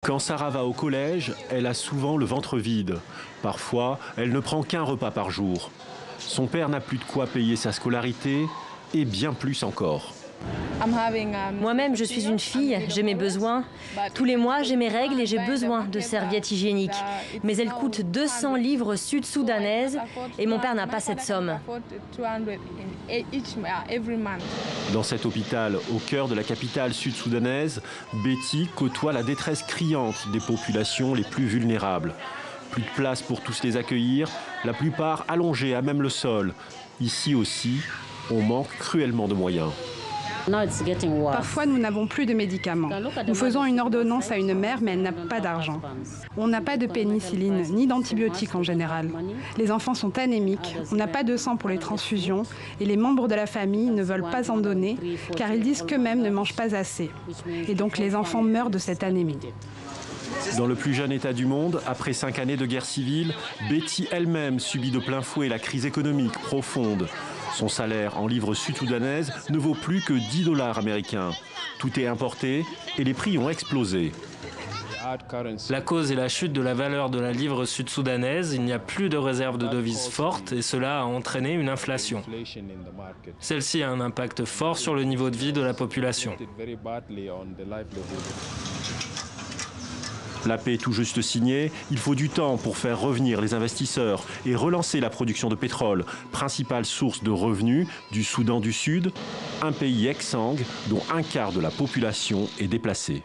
Quand Sarah va au collège, elle a souvent le ventre vide. Parfois, elle ne prend qu'un repas par jour. Son père n'a plus de quoi payer sa scolarité et bien plus encore. Moi-même, je suis une fille, j'ai mes besoins. Tous les mois, j'ai mes règles et j'ai besoin de serviettes hygiéniques. Mais elles coûtent 200 livres sud-soudanaises et mon père n'a pas cette somme. Dans cet hôpital, au cœur de la capitale sud-soudanaise, Betty côtoie la détresse criante des populations les plus vulnérables. Plus de place pour tous les accueillir, la plupart allongés à même le sol. Ici aussi, on manque cruellement de moyens. Parfois, nous n'avons plus de médicaments. Nous faisons une ordonnance à une mère, mais elle n'a pas d'argent. On n'a pas de pénicilline, ni d'antibiotiques en général. Les enfants sont anémiques, on n'a pas de sang pour les transfusions, et les membres de la famille ne veulent pas en donner, car ils disent qu'eux-mêmes ne mangent pas assez. Et donc les enfants meurent de cette anémie. Dans le plus jeune État du monde, après 5 années de guerre civile, Betty elle-même subit de plein fouet la crise économique profonde. Son salaire en livres sud-soudanaises ne vaut plus que 10 $ américains. Tout est importé et les prix ont explosé. La cause est la chute de la valeur de la livre sud-soudanaise. Il n'y a plus de réserve de devises fortes et cela a entraîné une inflation. Celle-ci a un impact fort sur le niveau de vie de la population. La paix tout juste signée, il faut du temps pour faire revenir les investisseurs et relancer la production de pétrole, principale source de revenus du Soudan du Sud, un pays exsangue dont un quart de la population est déplacée.